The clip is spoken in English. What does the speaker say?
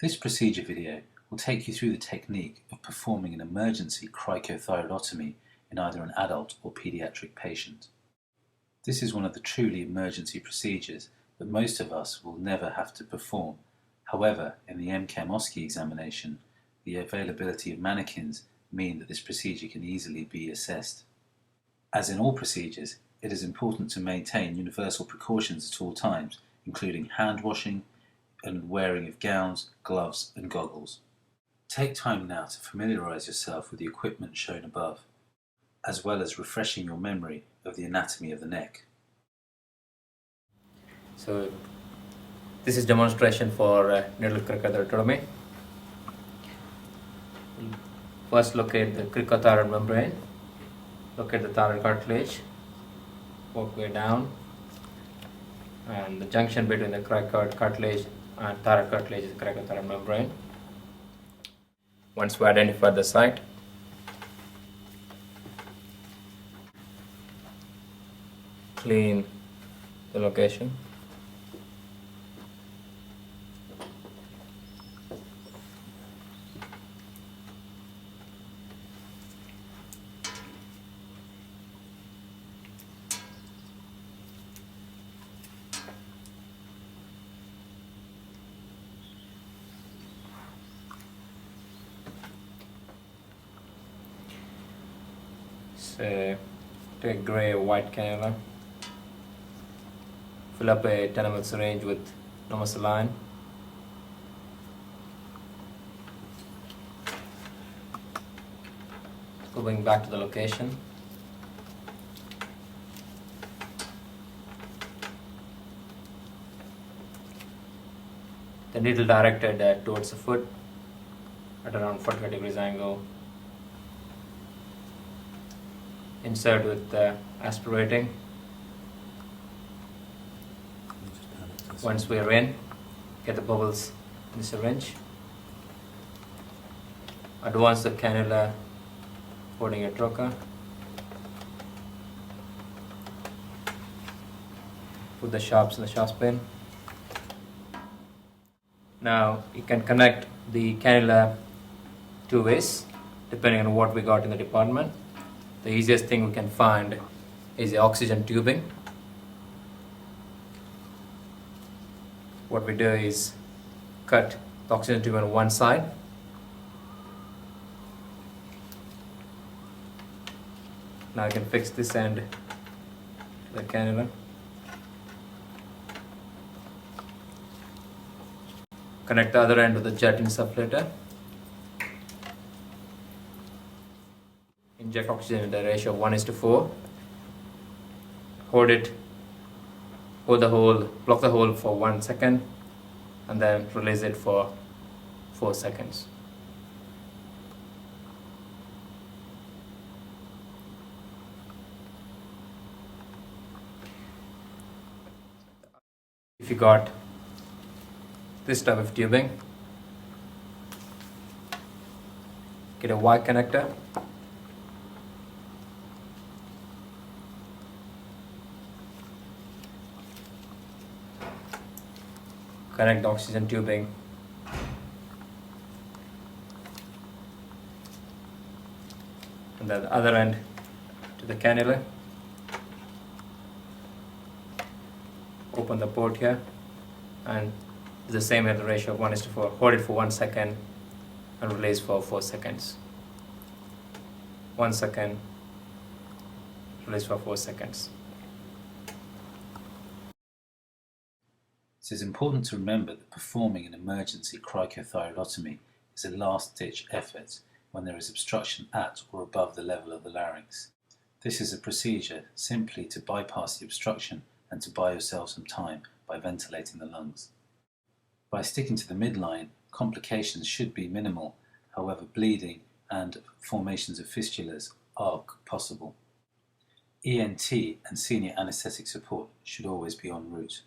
This procedure video will take you through the technique of performing an emergency cricothyroidotomy in either an adult or paediatric patient. This is one of the truly emergency procedures that most of us will never have to perform. However, in the MChem OSCE examination, the availability of mannequins mean that this procedure can easily be assessed. As in all procedures, it is important to maintain universal precautions at all times, including hand washing and wearing of gowns, gloves and goggles. Take time now to familiarise yourself with the equipment shown above, as well as refreshing your memory of the anatomy of the neck. So this is demonstration for needle cricothyroidotomy. First locate the cricothyroid membrane, locate the thyroid cartilage, work way down, and the junction between the cricoid cartilage and thyroid cartilage is the cricothyroid membrane. Once we identify the site, clean the location. So take gray or white cannula, fill up a 10 ml syringe with normal saline, going back to the location. The needle directed towards the foot at around 45 degrees angle. Insert with aspirating. Once we are in, get the bubbles in the syringe. Advance the cannula holding a trocar. Put the sharps in the sharps pin. Now you can connect the cannula two ways depending on what we got in the department. The easiest thing we can find is the oxygen tubing. What we do is cut the oxygen tube on one side. Now I can fix this end to the cannula. Connect the other end to the jet insufflator. Inject oxygen in the ratio of 1:4. Hold the hole, block the hole for 1 second, and then release it for 4 seconds. If you got this type of tubing, get a Y connector. Connect the oxygen tubing and then the other end to the cannula. Open the port here and it's the same at the ratio of 1:4. Hold it for 1 second and release for 4 seconds. 1 second, release for 4 seconds. It is important to remember that performing an emergency cricothyroidotomy is a last-ditch effort when there is obstruction at or above the level of the larynx. This is a procedure simply to bypass the obstruction and to buy yourself some time by ventilating the lungs. By sticking to the midline, complications should be minimal, however bleeding and formations of fistulas are possible. ENT and senior anaesthetic support should always be en route.